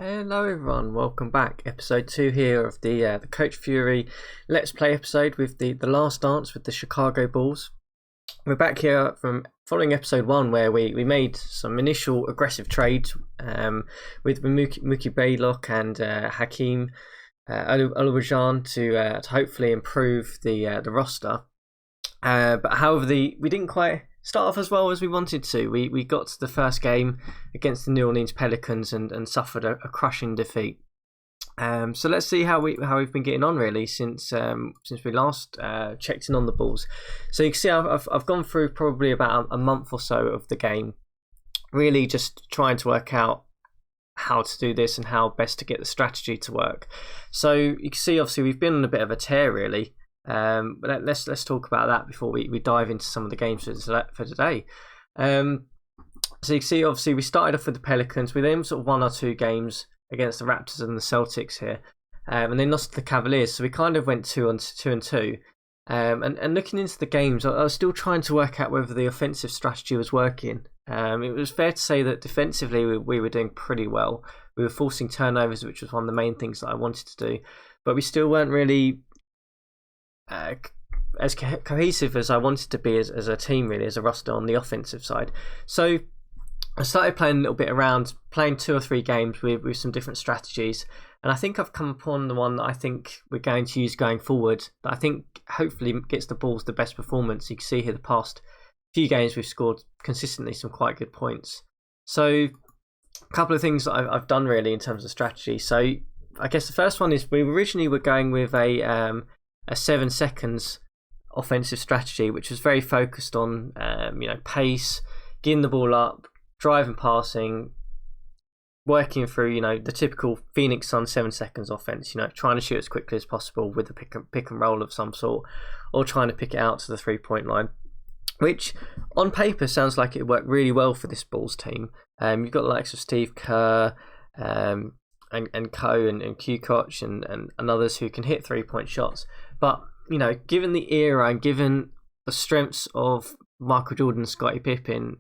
Hello everyone, welcome back. Episode 2 here of the Coach Fury Let's Play episode with the last dance with the Chicago Bulls. We're back here from following episode 1 where we made some initial aggressive trades with Mookie Baylock and Hakeem Olajuwon to hopefully improve the roster. But however, we didn't quite start off as well as we wanted to. We got to the first game against the New Orleans Pelicans and suffered a crushing defeat. So let's see how we've been getting on really since we last checked in on the Bulls. So you can see I've gone through probably about a month or so of the game, really just trying to work out how to do this and how best to get the strategy to work. So you can see obviously we've been on a bit of a tear really. But let's talk about that before we dive into some of the games for today. So you can see obviously we started off with the Pelicans. We then sort of 1 or 2 games against the Raptors and the Celtics here, and then lost to the Cavaliers. So we kind of went 2 and 2. And looking into the games, I was still trying to work out whether the offensive strategy was working. It was fair to say that defensively we were doing pretty well. We were forcing turnovers, which was one of the main things that I wanted to do, but we still weren't really as cohesive as I wanted to be as a team, really, as a roster on the offensive side. So I started playing a little bit around, playing 2 or 3 games with some different strategies, and I think I've come upon the one that I think we're going to use going forward, that I think hopefully gets the Bulls the best performance. You can see here the past few games we've scored consistently some quite good points. So a couple of things that I've done really in terms of strategy. So I guess the first one is we originally were going with a 7 seconds offensive strategy, which was very focused on pace, getting the ball up, driving, passing, working through the typical Phoenix Suns 7 seconds offense. Trying to shoot as quickly as possible with a pick and roll of some sort, or trying to pick it out to the 3-point line, which on paper sounds like it worked really well for this Bulls team. You've got the likes of Steve Kerr and Co and Kukoc and others who can hit 3-point shots. But, given the era and given the strengths of Michael Jordan and Scottie Pippen,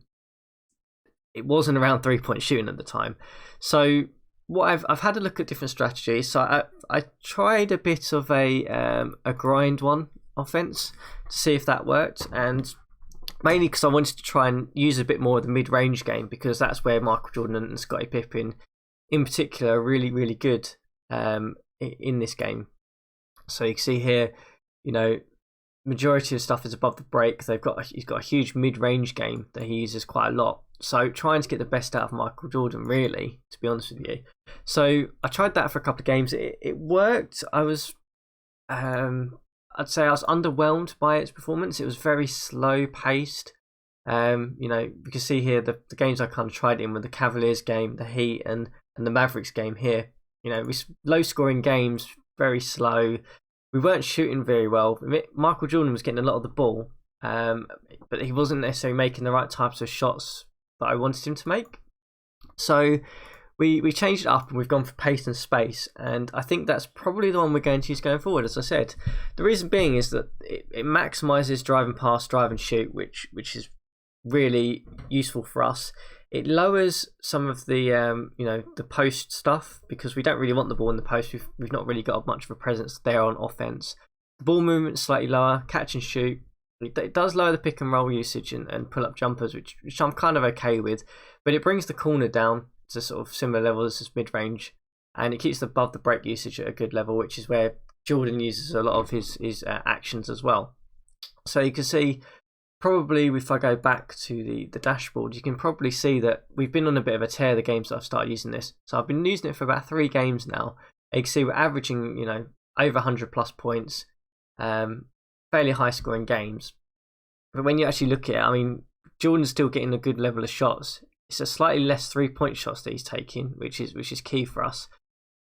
it wasn't around 3-point shooting at the time. So what I've had a look at different strategies. So I tried a bit of a grind one offense to see if that worked, and mainly because I wanted to try and use a bit more of the mid-range game, because that's where Michael Jordan and Scottie Pippen in particular are really, really good in this game. So you can see here, majority of stuff is above the break. He's got a huge mid-range game that he uses quite a lot. So trying to get the best out of Michael Jordan, really, to be honest with you. So I tried that for a couple of games. It worked. I'd say I was underwhelmed by its performance. It was very slow paced. You can see here the games I kind of tried in were the Cavaliers game, the Heat, and the Mavericks game here. Low scoring games, very slow. We weren't shooting very well. Michael Jordan was getting a lot of the ball, but he wasn't necessarily making the right types of shots that I wanted him to make. So we changed it up and we've gone for pace and space, and I think that's probably the one we're going to use going forward. As I said, the reason being is that it maximises drive and pass, drive and shoot, which is really useful for us. It lowers some of the the post stuff, because we don't really want the ball in the post. We've not really got much of a presence there on offense. The ball movement's slightly lower, catch and shoot. It does lower the pick and roll usage and pull up jumpers, which I'm kind of okay with, but it brings the corner down to sort of similar levels as mid range, and it keeps above the break usage at a good level, which is where Jordan uses a lot of his actions as well. So you can see, probably if I go back to the dashboard, you can probably see that we've been on a bit of a tear the games that I've started using this. So I've been using it for about 3 games now. You can see we're averaging over 100 plus points, fairly high scoring games. But when you actually look at it, Jordan's still getting a good level of shots. It's a slightly less 3-point shots that he's taking, which is key for us.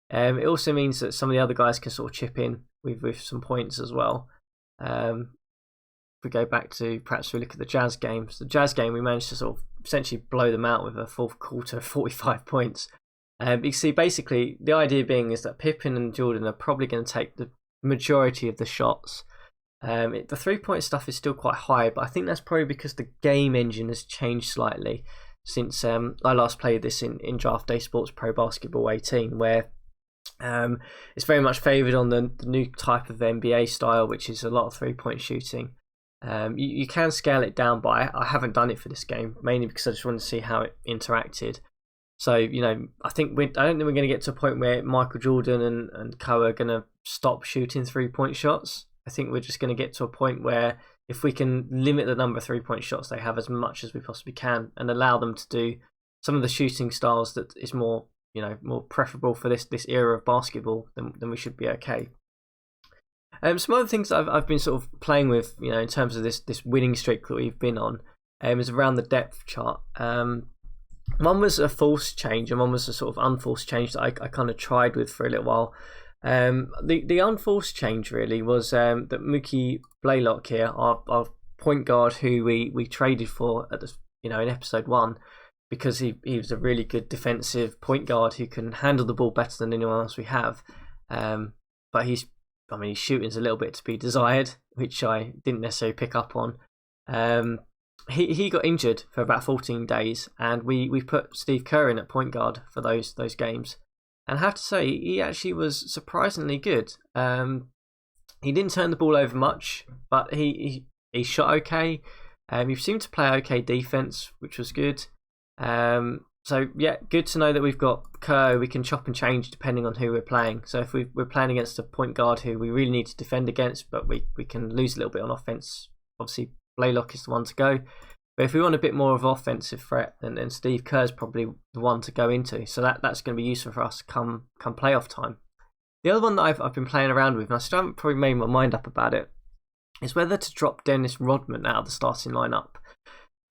It also means that some of the other guys can sort of chip in with some points as well. If we go back to, perhaps we look at the Jazz games. The Jazz game, we managed to sort of essentially blow them out with a fourth quarter 45 points. You can see basically the idea being is that Pippen and Jordan are probably going to take the majority of the shots. The 3-point stuff is still quite high, but I think that's probably because the game engine has changed slightly. since I last played this in Draft Day Sports Pro Basketball 18, where it's very much favoured on the new type of NBA style, which is a lot of 3-point shooting. You can scale it down, but I haven't done it for this game, mainly because I just wanted to see how it interacted. So, I don't think we're going to get to a point where Michael Jordan and co are going to stop shooting 3-point shots. I think we're just going to get to a point where if we can limit the number of 3-point shots they have as much as we possibly can and allow them to do some of the shooting styles that is more preferable for this era of basketball, then we should be okay. Some other things I've been sort of playing with, in terms of this winning streak that we've been on, is around the depth chart. One was a forced change and one was a sort of unforced change that I kind of tried with for a little while. The unforced change really was that Mookie Blaylock here, our point guard who we traded for at the in episode 1, because he was a really good defensive point guard who can handle the ball better than anyone else we have. But his shooting's a little bit to be desired, which I didn't necessarily pick up on. He got injured for about 14 days, and we put Steve Kerr in at point guard for those games. And I have to say, he actually was surprisingly good. He didn't turn the ball over much, but he shot okay. He seemed to play okay defense, which was good. So yeah, good to know that we've got Kerr. We can chop and change depending on who we're playing. So if we're playing against a point guard who we really need to defend against, but we can lose a little bit on offense, obviously Blaylock is the one to go. But if we want a bit more of an offensive threat, then Steve Kerr's probably the one to go into. So that's going to be useful for us come playoff time. The other one that I've been playing around with, and I still haven't probably made my mind up about it, is whether to drop Dennis Rodman out of the starting lineup.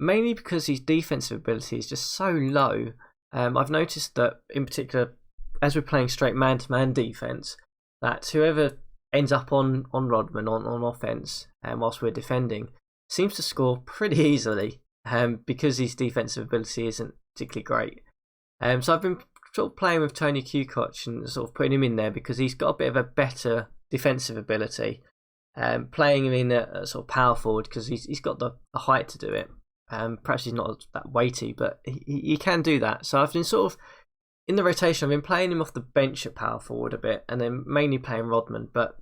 Mainly because his defensive ability is just so low. I've noticed that in particular, as we're playing straight man-to-man defense, that whoever ends up on Rodman on offense, whilst we're defending, seems to score pretty easily, because his defensive ability isn't particularly great. So I've been sort of playing with Tony Kukoc and sort of putting him in there because he's got a bit of a better defensive ability. Playing him in a sort of power forward because he's got the height to do it. Perhaps he's not that weighty, but he can do that. So I've been sort of in the rotation. I've been playing him off the bench at power forward a bit, and then mainly playing Rodman. But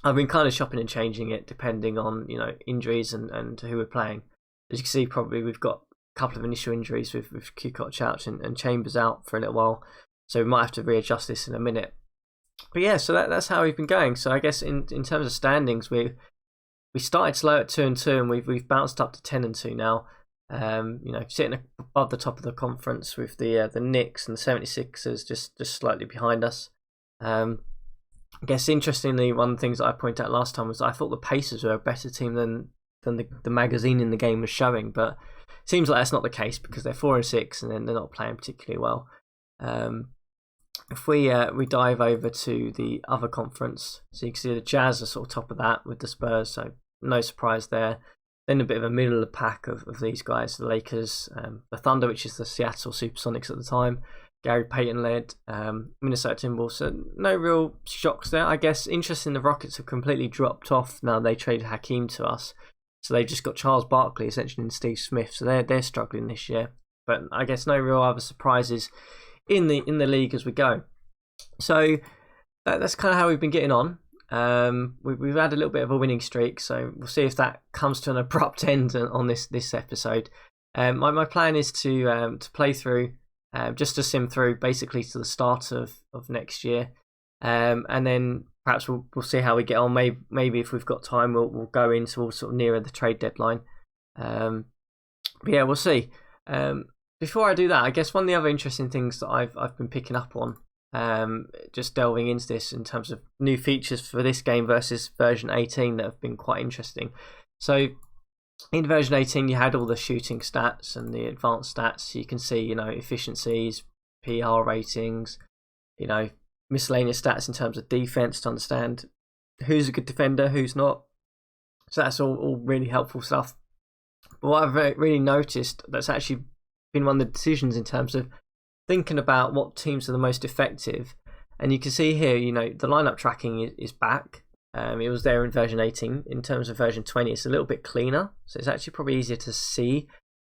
I've been kind of shopping and changing it depending on injuries and who we're playing. As you can see, probably we've got a couple of initial injuries with Kukoc out and Chambers out for a little while, so we might have to readjust this in a minute. But yeah, so that's how we've been going. So I guess in terms of standings, we started slow at 2-2, and we've bounced up to 10-2 now. Sitting above the top of the conference with the Knicks and the 76ers just slightly behind us. I guess interestingly, one of the things that I pointed out last time was I thought the Pacers were a better team than the magazine in the game was showing, but it seems like that's not the case because they're 4-6 and then they're not playing particularly well. If we dive over to the other conference, so you can see the Jazz are sort of top of that with the Spurs, so no surprise there. Then a bit of a middle of the pack of these guys, the Lakers, the Thunder, which is the Seattle Supersonics at the time, Gary Payton led, Minnesota Timberwolves. So no real shocks there. I guess interesting, the Rockets have completely dropped off now they traded Hakeem to us. So they've just got Charles Barkley essentially and Steve Smith. So they're struggling this year. But I guess no real other surprises in the league as we go. So that's kind of how we've been getting on. We've had a little bit of a winning streak, so we'll see if that comes to an abrupt end on this episode. My plan is to play through, just to sim through basically to the start of next year, and then perhaps we'll see how we get on. Maybe if we've got time, we'll go in towards sort of nearer the trade deadline. But yeah, we'll see. Before I do that, I guess one of the other interesting things that I've been picking up on, just delving into this in terms of new features for this game versus version 18 that have been quite interesting. So in version 18 you had all the shooting stats and the advanced stats. You can see efficiencies, PR ratings, miscellaneous stats in terms of defense to understand who's a good defender, who's not. So that's all really helpful stuff. But what I've really noticed that's actually been one of the decisions in terms of thinking about what teams are the most effective, and you can see here, the lineup tracking is back. It was there in version 18. In terms of version 20, it's a little bit cleaner, so it's actually probably easier to see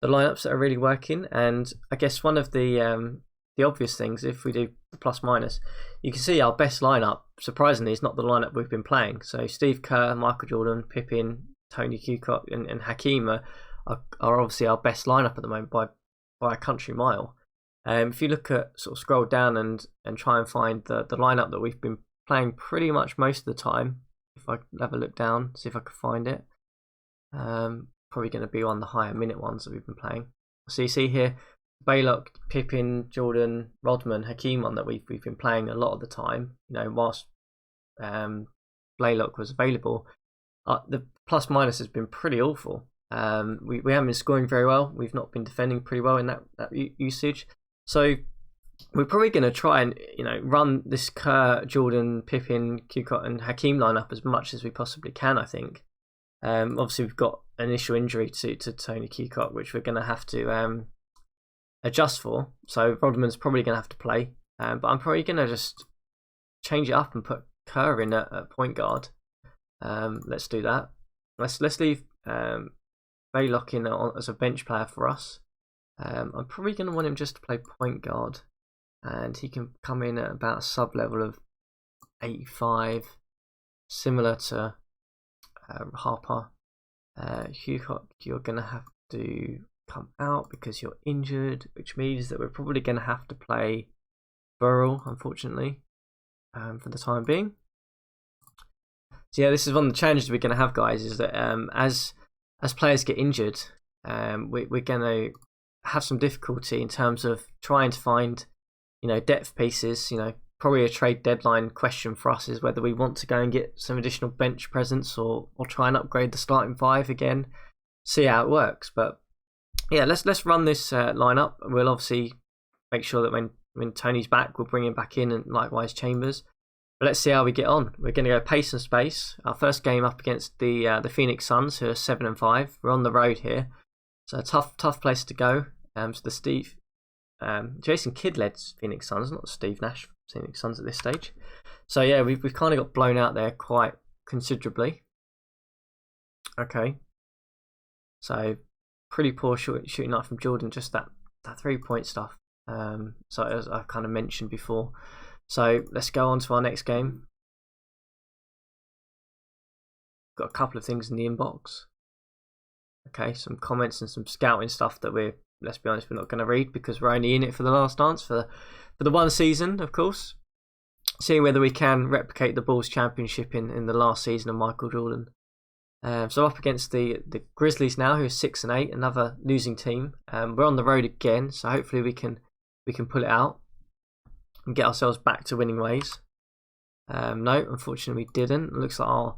lineups that are really working. And I guess one of the obvious things, if we do the plus minus, you can see our best lineup, surprisingly, is not the lineup we've been playing. So Steve Kerr, Michael Jordan, Pippen, Tony Kukoc, and Hakeem are obviously our best lineup at the moment by a country mile. If you look at sort of scroll down and try and find the lineup that we've been playing pretty much most of the time, if I have a look down, see if I can find it. Probably going to be one of the higher minute ones that we've been playing. So you see here, Baylock, Pippen, Jordan, Rodman, Hakeem one that we've been playing a lot of the time. You know, whilst Blaylock was available, the plus minus has been pretty awful. We haven't been scoring very well. We've not been defending pretty well in that usage. So we're probably going to try and run this Kerr, Jordan, Pippen, Kukoc, and Hakeem lineup as much as we possibly can. I think. Obviously, we've got an initial injury to Tony Kukoc, which we're going to have to adjust for. So Rodman's probably going to have to play, but I'm probably going to just change it up and put Kerr in at point guard. Let's do that. Let's leave Baylock in as a bench player for us. I'm probably going to want him just to play point guard, and he can come in at about a sub level of 85, similar to Harper. Kukoc, you're going to have to come out because you're injured, which means that we're probably going to have to play Burrell, unfortunately, for the time being. So yeah, this is one of the challenges we're going to have, guys, is that as players get injured, we're going to have some difficulty in terms of trying to find, depth pieces. Probably a trade deadline question for us is whether we want to go and get some additional bench presence or try and upgrade the starting five again, see how it works. But yeah, let's run this lineup. We'll obviously make sure that when Tony's back, we'll bring him back in, and likewise Chambers. But let's see how we get on. We're going to go pace and space. Our first game up against the Phoenix Suns, who are 7-5. We're on the road here, so a tough place to go. Jason Kidd led Phoenix Suns, not Steve Nash Phoenix Suns at this stage. So yeah, we've kind of got blown out there quite considerably. Okay, so pretty poor shooting night from Jordan. Just that 3-point stuff. So as I've kind of mentioned before. So let's go on to our next game. Got a couple of things in the inbox. Okay, some comments and some scouting stuff that let's be honest, we're not going to read because we're only in it for the last dance, for the one season, of course. Seeing whether we can replicate the Bulls championship in the last season of Michael Jordan. So up against the Grizzlies now, who are 6-8, another losing team. We're on the road again, so hopefully we can pull it out and get ourselves back to winning ways. No, unfortunately we didn't. It looks like our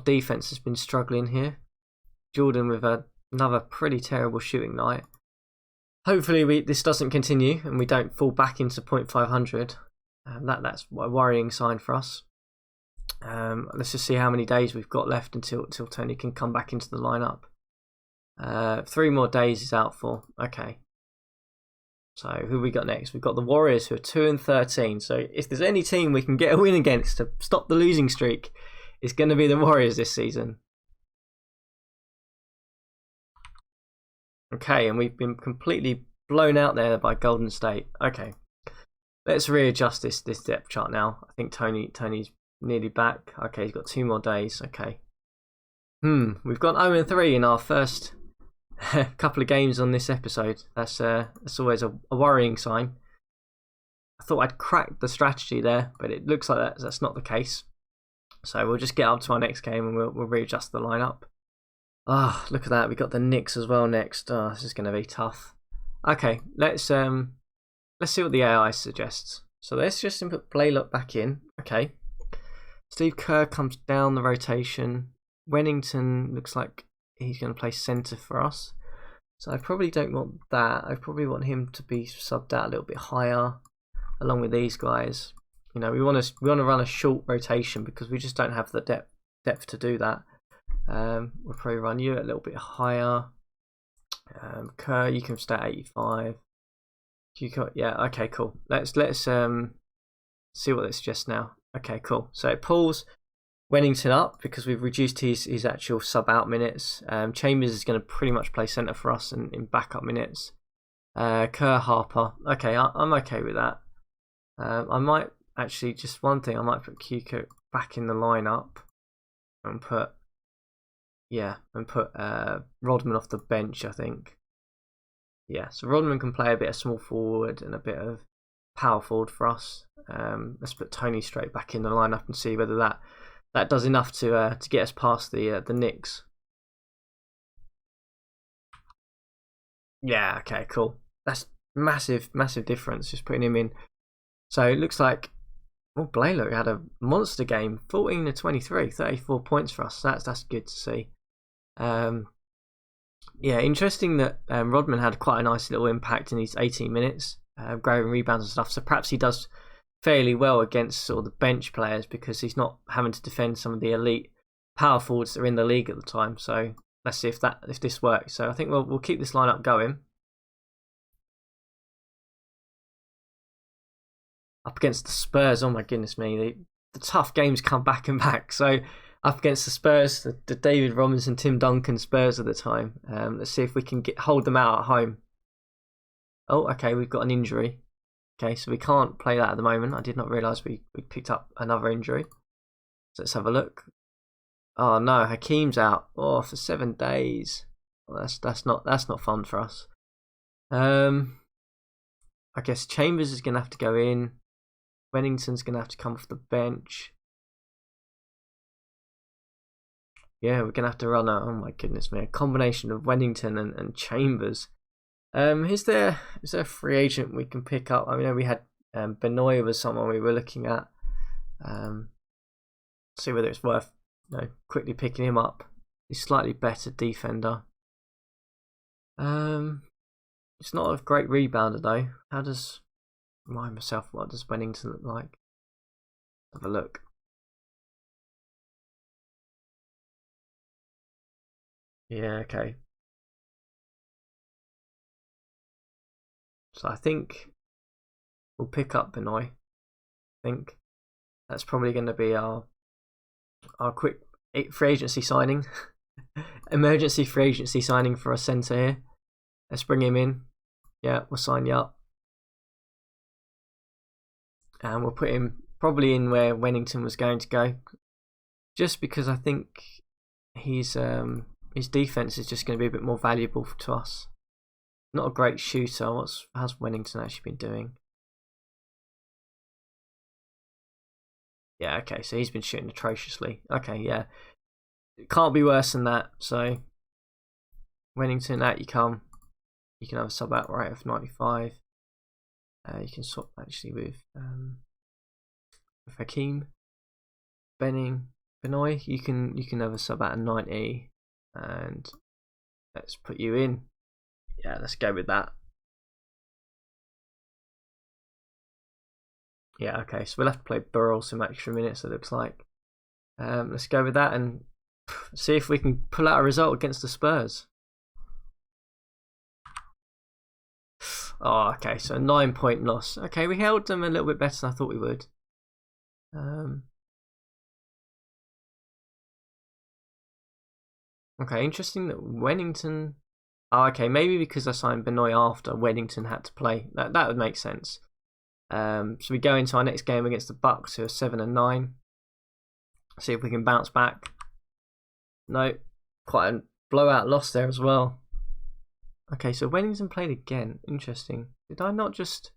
defense has been struggling here. Jordan with another pretty terrible shooting night. Hopefully this doesn't continue and we don't fall back into .500. That's a worrying sign for us. Let's just see how many days we've got left until Tony can come back into the lineup. 3 more days is out for. Okay. So who we got next? We've got the Warriors, who are 2-13. So if there's any team we can get a win against to stop the losing streak, it's going to be the Warriors this season. Okay, and we've been completely blown out there by Golden State. Okay, let's readjust this depth chart now. I think Tony's nearly back. Okay, he's got 2 more days. Okay. We've got 0-3 in our first couple of games on this episode. That's always a worrying sign. I thought I'd cracked the strategy there, but it looks like that's not the case. So we'll just get up to our next game and we'll readjust the lineup. Look at that. We got the Knicks as well next. This is going to be tough. Okay, let's see what the AI suggests. So let's just input Blaylock back in. Okay. Steve Kerr comes down the rotation. Wennington looks like he's going to play centre for us. So I probably don't want that. I probably want him to be subbed out a little bit higher, along with these guys. We want to run a short rotation because we just don't have the depth to do that. We'll probably run you a little bit higher. Kerr, you can stay at 85. Yeah, okay, cool. Let's see what it suggests now. Okay, cool. So it pulls Wellington up because we've reduced his actual sub out minutes. Chambers is going to pretty much play centre for us in backup minutes. Kerr, Harper. Okay, I'm okay with that. I might actually, just one thing, I might put Kuko back in the lineup and put Rodman off the bench, I think. Yeah, so Rodman can play a bit of small forward and a bit of power forward for us. Let's put Tony straight back in the lineup and see whether that does enough to get us past the Knicks. Yeah, okay, cool. That's massive difference just putting him in. So it looks like Blaylock had a monster game, 14 to 23, 34 points for us. That's good to see. Yeah, interesting that Rodman had quite a nice little impact in these 18 minutes, grabbing rebounds and stuff. So perhaps he does fairly well against sort of the bench players because he's not having to defend some of the elite power forwards that are in the league at the time. So let's see if this works. So I think we'll keep this lineup going. Up against the Spurs, oh my goodness me, the tough games come back and back. So up against the Spurs, the David Robinson, Tim Duncan Spurs at the time. Let's see if we can hold them out at home. Oh, okay, we've got an injury. Okay, so we can't play that at the moment. I did not realise we picked up another injury. So let's have a look. Oh no, Hakeem's out. Oh, for 7 days. Well, that's not fun for us. I guess Chambers is gonna have to go in. Wennington's gonna have to come off the bench. Yeah, we're gonna have to run oh my goodness me, a combination of Wennington and Chambers. Is there a free agent we can pick up? I mean, we had Benoit was someone we were looking at. See whether it's worth quickly picking him up. He's slightly better defender. It's not a great rebounder though. How does remind myself what does Wennington look like? Have a look. Yeah, okay. So I think we'll pick up Benoit. I think that's probably going to be our quick free agency signing. Emergency free agency signing for a centre here. Let's bring him in. Yeah, we'll sign you up. And we'll put him probably in where Wennington was going to go. Just because I think his defense is just going to be a bit more valuable to us. Not a great shooter. How's Wennington actually been doing? Yeah, okay, so he's been shooting atrociously. Okay, yeah. It can't be worse than that. So Wennington, out you come. You can have a sub out rate of 95. You can swap actually with Hakeem, Benoit. You can have a sub out of 90, and let's put you in. Yeah, let's go with that. Yeah, okay. So we'll have to play Burrell some extra minutes. It looks like. Let's go with that and see if we can pull out a result against the Spurs. Oh, okay, so a 9-point loss. Okay, we held them a little bit better than I thought we would. Okay, interesting that Wennington... Oh, okay, maybe because I signed Benoit after Wennington had to play. That would make sense. So we go into our next game against the Bucks, who are 7-9. See if we can bounce back. No, quite a blowout loss there as well. Okay, so Wennington played again. Interesting. Did I not just...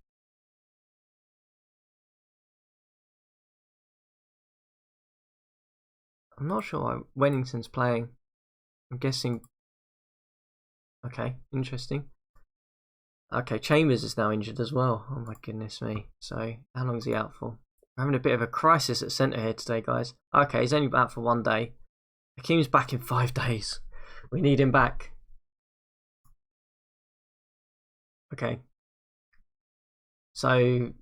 I'm not sure why Wennington's playing. I'm guessing... Okay, interesting. Okay, Chambers is now injured as well. Oh my goodness me. So, how long is he out for? We're having a bit of a crisis at centre here today, guys. Okay, he's only out for 1 day. Hakeem's back in 5 days. We need him back. Okay. So,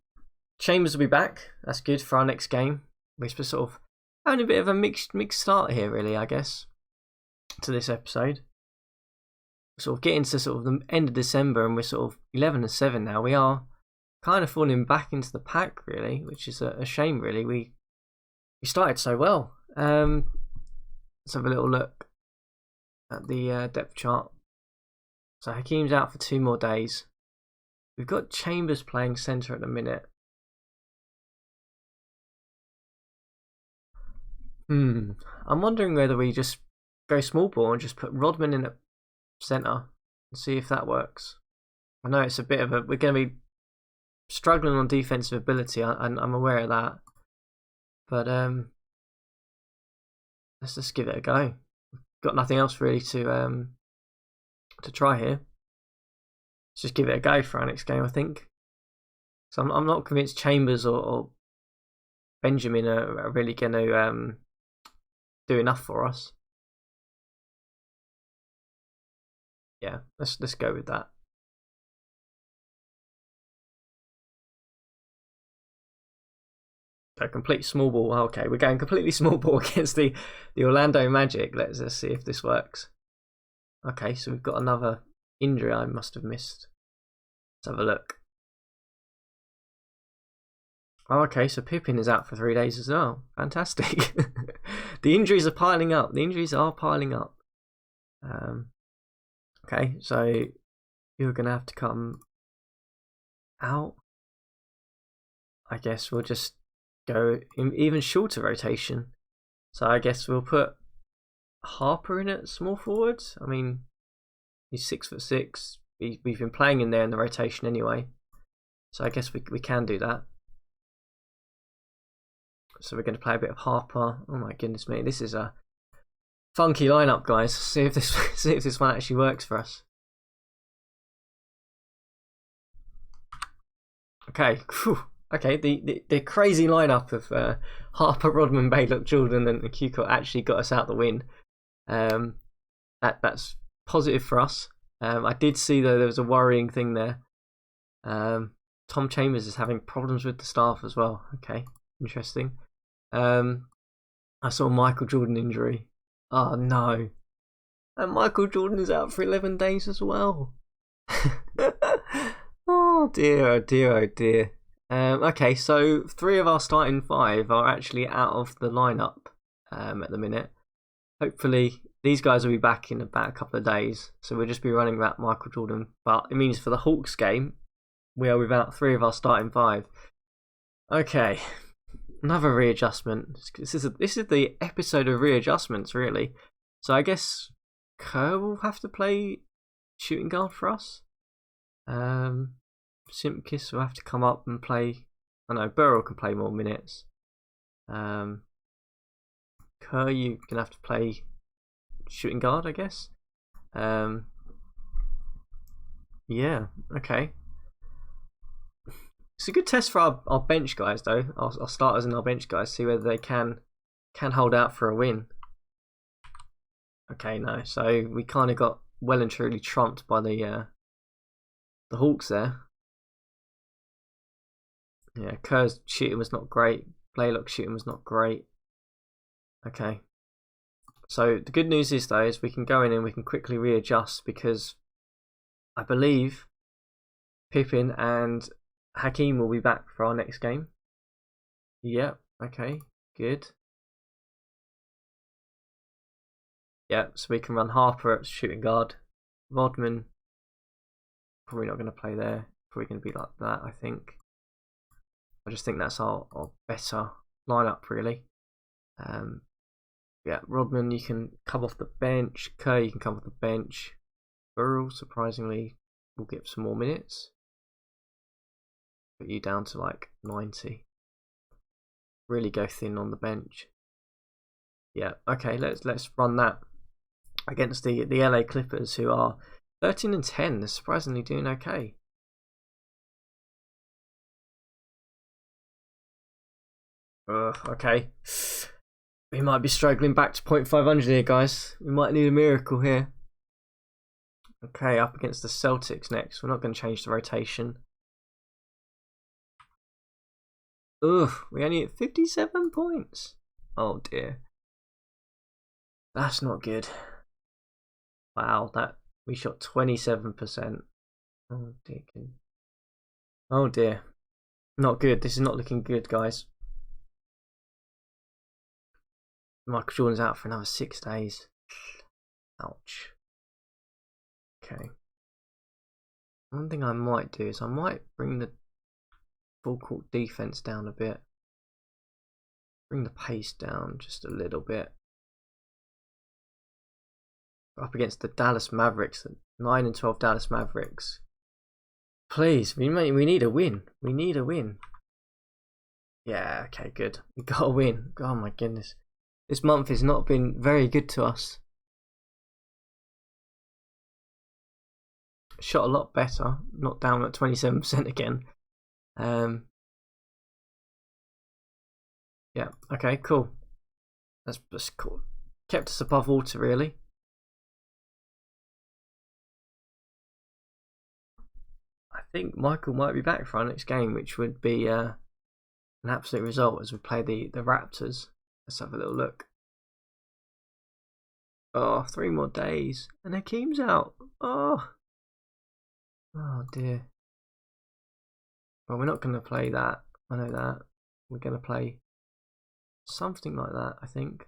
Chambers will be back. That's good for our next game. We're sort of having a bit of a mixed start here, really, I guess, to this episode. Sort of getting to sort of the end of December, and we're sort of 11-7 now. We are kind of falling back into the pack, really, which is a shame, really. We started so well. Let's have a little look at the depth chart. So Hakeem's out for 2 more days. We've got Chambers playing centre at the minute. I'm wondering whether we just go small ball and just put Rodman in at centre and see if that works. I know it's a bit of a... We're going to be struggling on defensive ability. I'm aware of that. But let's just give it a go. Got nothing else really to try here. Let's just give it a go for our next game, I think. So I'm not convinced Chambers or Benjamin are really going to do enough for us. Yeah, let's go with that. So complete small ball. Okay, we're going completely small ball against the Orlando Magic. Let's see if this works. Okay, so we've got another injury I must have missed. Let's have a look. Oh, okay, so Pippin is out for 3 days as well. Fantastic. The injuries are piling up. Okay, so you're going to have to come out. I guess we'll just go in even shorter rotation. So I guess we'll put Harper in at small forwards. I mean, he's 6'6". We've been playing in there in the rotation anyway. So I guess we can do that. So we're going to play a bit of Harper. Oh my goodness me, this is a funky lineup, guys. See if this one actually works for us. Okay, whew. Okay. The crazy lineup of Harper, Rodman, Baylock, Jordan, and Kukoc actually got us out the win. That's positive for us. I did see though there was a worrying thing there. Tom Chambers is having problems with the staff as well. Okay, interesting. I saw Michael Jordan injury. Oh no. And Michael Jordan is out for 11 days as well. Oh dear, oh dear, oh dear. Okay, so 3 of our starting 5 are actually out of the lineup at the minute. Hopefully these guys will be back in about a couple of days. So we'll just be running that Michael Jordan. But it means for the Hawks game, we are without 3 of our starting 5. Okay. Another readjustment. This is the episode of readjustments, really. So I guess Kerr will have to play shooting guard for us. Simkis will have to come up and play. I know Burrow can play more minutes. Kerr, you're gonna have to play shooting guard, I guess. Yeah. Okay. It's a good test for our bench guys, though. Our starters and our bench guys, see whether they can hold out for a win. Okay, no. So we kind of got well and truly trumped by the Hawks there. Yeah, Kerr's shooting was not great. Blaylock's shooting was not great. Okay. So the good news is though is we can go in and we can quickly readjust because I believe Pippin and Hakeem will be back for our next game. Yep, okay, good. Yep, so we can run Harper at shooting guard. Rodman, probably not going to play there. Probably going to be like that, I think. I just think that's our better lineup, really. Yeah, Rodman, you can come off the bench. Kerr, you can come off the bench. Burrell, surprisingly, will get some more minutes. Put you down to like 90. Really go thin on the bench. Yeah, okay, let's run that against the LA Clippers, who are 13-10. They're surprisingly doing okay. Okay. We might be struggling back to 0.500 here, guys. We might need a miracle here. Okay, up against the Celtics next. We're not going to change the rotation. Ugh, we only hit 57 points. Oh dear. That's not good. Wow, that we shot 27%. Oh dear. Oh dear. Not good. This is not looking good, guys. Michael Jordan's out for another 6 days. Ouch. Okay. One thing I might do is I might bring the full court defense down a bit. Bring the pace down just a little bit. Up against the Dallas Mavericks, the 9 and 12 Dallas Mavericks. Please, we need a win. We need a win. Yeah, okay, good. We got a win. Oh my goodness. This month has not been very good to us. Shot a lot better. Not down at 27% again. Yeah, okay, cool. That's cool. Kept us above water, really. I think Michael might be back for our next game, which would be an absolute result as we play the Raptors. Let's have a little look. Oh, 3 more days. And Hakeem's out. Oh dear. Well, we're not going to play that. I know that. We're going to play something like that, I think.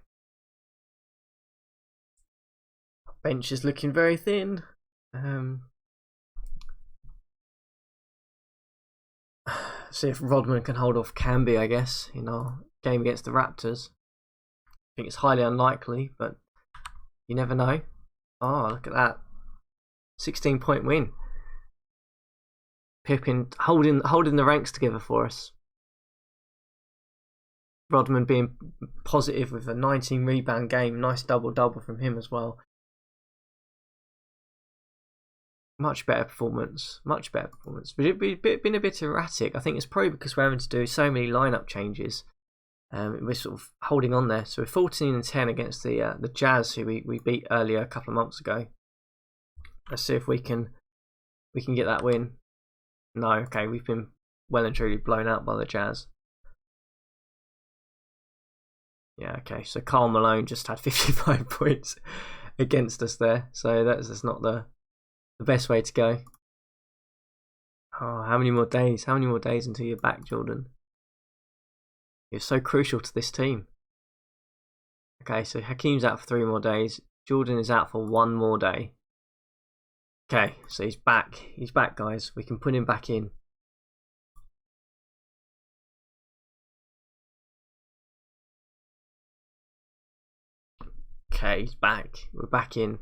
Our bench is looking very thin. See if Rodman can hold off Camby, I guess, in our game against the Raptors. I think it's highly unlikely, but you never know. Oh, look at that. 16-point win. Pippen holding the ranks together for us. Rodman being positive with a 19 rebound game. Nice double-double from him as well. Much better performance. Much better performance. But it's been a bit erratic. I think it's probably because we're having to do so many lineup changes. We're sort of holding on there. So we're 14 and 10 against the Jazz, who we beat earlier a couple of months ago. Let's see if we can get that win. No, okay, we've been well and truly blown out by the Jazz. Yeah, okay. So Karl Malone just had 55 points against us there. So that's not the best way to go. Oh, how many more days? How many more days until you're back, Jordan? You're so crucial to this team. Okay, so Hakeem's out for 3 more days. Jordan is out for 1 more day. Okay, so he's back. He's back, guys. We can put him back in. Okay, he's back. We're back in.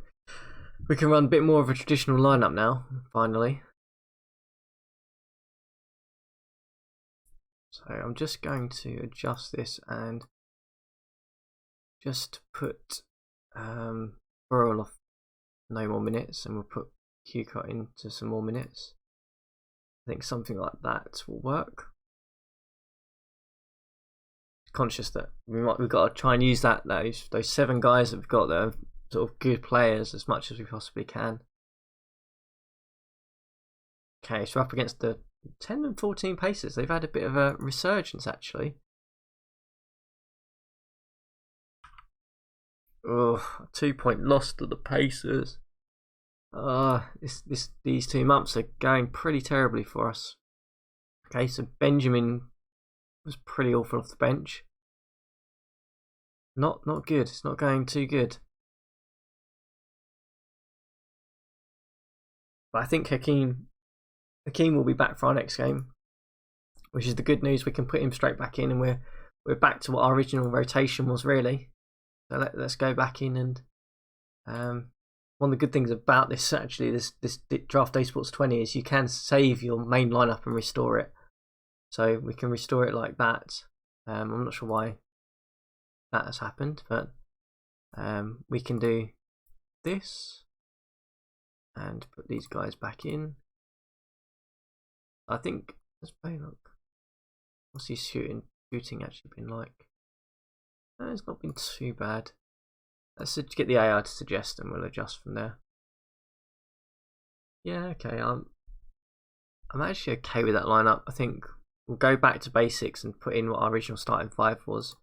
We can run a bit more of a traditional lineup now, finally. So I'm just going to adjust this and just put Burrell off no more minutes, and we'll put Q-Cut into some more minutes. I think something like that will work. Conscious that we've got to try and use those 7 guys that we've got that are sort of good players as much as we possibly can. Okay, so up against the 10 and 14 Pacers. They've had a bit of a resurgence, actually. Oh, a 2-point loss to the Pacers. These 2 months are going pretty terribly for us. Okay, so Benjamin was pretty awful off the bench. Not good. It's not going too good. But I think Hakeem will be back for our next game, which is the good news. We can put him straight back in, and we're back to what our original rotation was, really. So let's go back in, and one of the good things about this Draft Day Sports 20 is you can save your main lineup and restore it. So we can restore it like that. I'm not sure why that has happened, but we can do this and put these guys back in. I think let's play. Look, what's his shooting actually been like? No, it's not been too bad. Let's get the AI to suggest, and we'll adjust from there. Yeah, okay. I'm actually okay with that lineup. I think we'll go back to basics and put in what our original starting 5 was.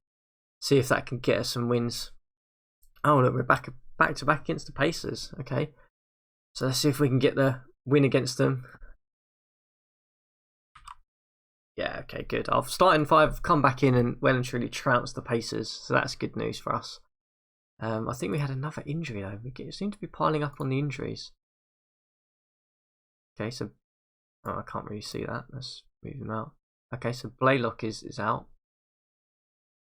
See if that can get us some wins. Oh look, we're back to back against the Pacers. Okay, so let's see if we can get the win against them. Yeah, okay, good. Our starting 5 have come back in and well and truly trounced the Pacers, so that's good news for us. I think we had another injury though. We seem to be piling up on the injuries. Okay, so I can't really see that. Let's move him out. Okay, so Blaylock is out.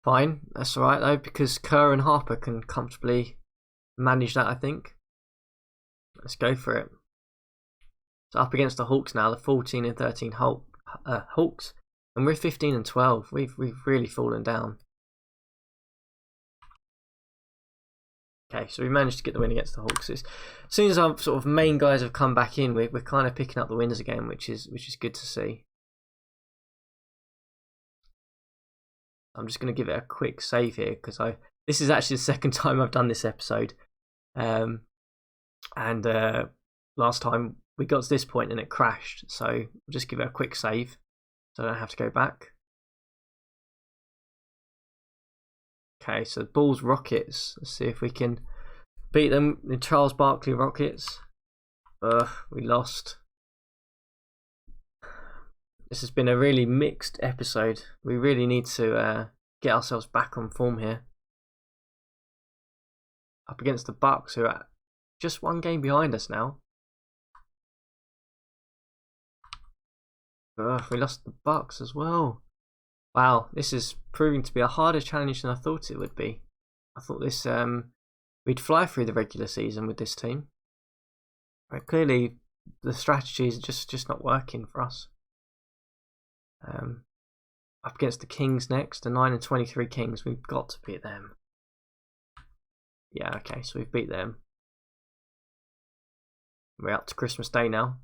Fine, that's alright though, because Kerr and Harper can comfortably manage that, I think. Let's go for it. So up against the Hawks now, the 14 and 13 Hawks, and we're 15 and 12. We've really fallen down. Okay, so we managed to get the win against the Hawks. As soon as our sort of main guys have come back in, we're kind of picking up the wins again, which is good to see. I'm just going to give it a quick save here because this is actually the second time I've done this episode, and last time we got to this point and it crashed. So we'll just give it a quick save so I don't have to go back. Okay, so Bulls Rockets. Let's see if we can beat them. The Charles Barkley Rockets. We lost. This has been a really mixed episode. We really need to get ourselves back on form here. Up against the Bucks, who are just one game behind us now. We lost the Bucks as well. Wow, this is proving to be a harder challenge than I thought it would be. I thought this we'd fly through the regular season with this team. But clearly, the strategy is just not working for us. Up against the Kings next, the 9 and 23 Kings. We've got to beat them. Yeah, okay, so we've beat them. We're up to Christmas Day now.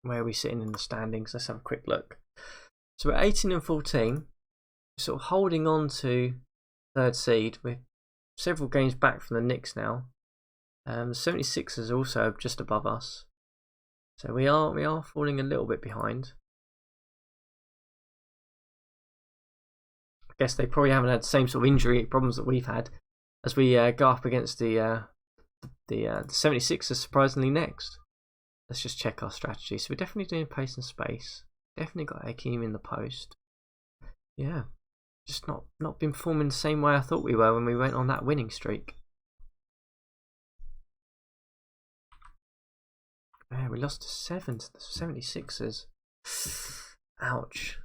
Where are we sitting in the standings? Let's have a quick look. So we're 18 and 14, sort of holding on to third seed. We're several games back from the Knicks now. The 76ers are also just above us, so we are falling a little bit behind. I guess they probably haven't had the same sort of injury problems that we've had as we go up against the 76ers surprisingly next. Let's just check our strategy. So we're definitely doing pace and space. Definitely got Akeem in the post. Yeah, just not been performing the same way I thought we were when we went on that winning streak. Yeah, we lost to 7 to the 76ers. Ouch.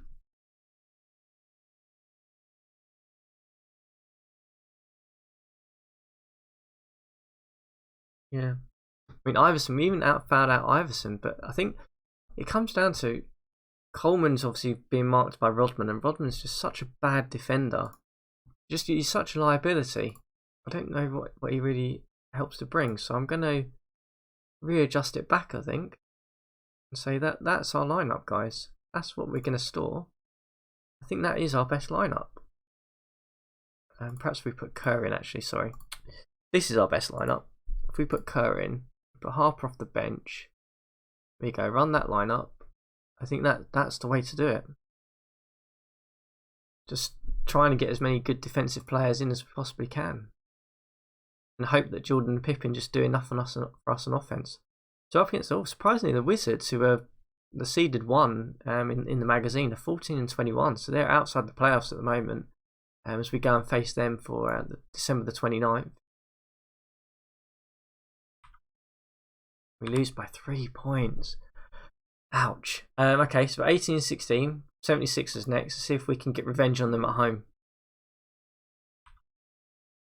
Yeah. I mean, Iverson, we even fouled out Iverson, but I think it comes down to Coleman's obviously being marked by Rodman, and Rodman's just such a bad defender. He's such a liability. I don't know what he really helps to bring, so I'm going to readjust it back, I think, and say that's our lineup, guys. That's what we're going to store. I think that is our best lineup. Perhaps we put Kerr in, actually, sorry. This is our best lineup. If we put Kerr in, put Harper off the bench, we go, run that lineup. I think that's the way to do it. Just trying to get as many good defensive players in as we possibly can, and hope that Jordan and Pippen just do enough for us on offense. So up against, surprisingly, the Wizards, who are the seeded one in the magazine, are 14 and 21, so they're outside the playoffs at the moment. As we go and face them for December the 29th. We lose by 3 points. Ouch. Okay, so 18 and 16. 76ers next. Let's see if we can get revenge on them at home.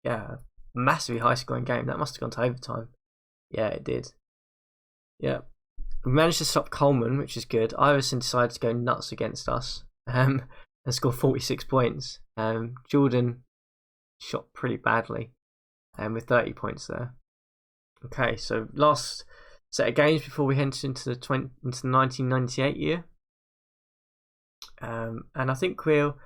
Yeah, massively high scoring game. That must have gone to overtime. Yeah, it did. Yeah. We managed to stop Coleman, which is good. Iverson decided to go nuts against us and score 46 points. Jordan shot pretty badly with 30 points there. Okay, so last set of games before we head into the 1998 year, and I think we'll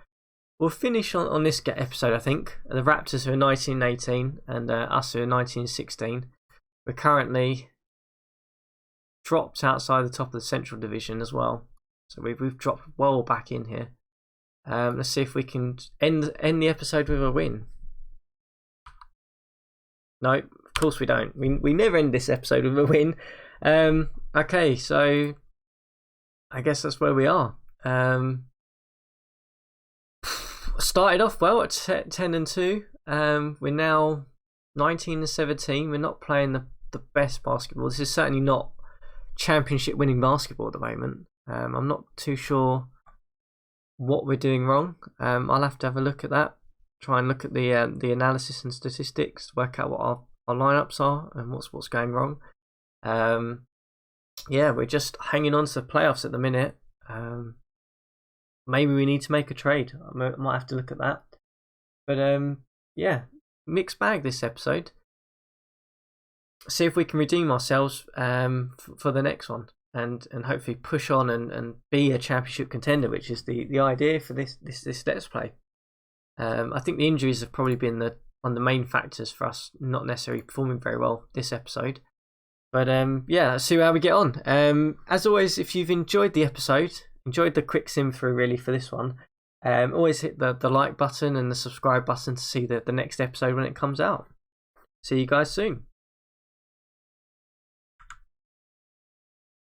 finish on this episode. I think the Raptors, who are 1918, and us, who are 1916. We're currently dropped outside the top of the Central Division as well, so we've dropped well back in here. Let's see if we can end the episode with a win. No, of course we don't. We never end this episode with a win. Okay, so I guess that's where we are. Started off well at 10 and 2. We're now 19 and 17. We're not playing the best basketball. This is certainly not championship winning basketball at the moment. I'm not too sure what we're doing wrong. I'll have to have a look at that. Try and look at the analysis and statistics, work out what our lineups are and what's going wrong. Yeah, we're just hanging on to the playoffs at the minute. Maybe we need to make a trade. I might have to look at that. But yeah, mixed bag this episode. See if we can redeem ourselves for the next one, and hopefully push on and be a championship contender, which is the idea for this Let's Play. I think the injuries have probably been one of the main factors for us not necessarily performing very well this episode. But yeah, let's see how we get on. As always, if you've enjoyed the episode, enjoyed the quick sim through really for this one, always hit the like button and the subscribe button to see the next episode when it comes out. See you guys soon.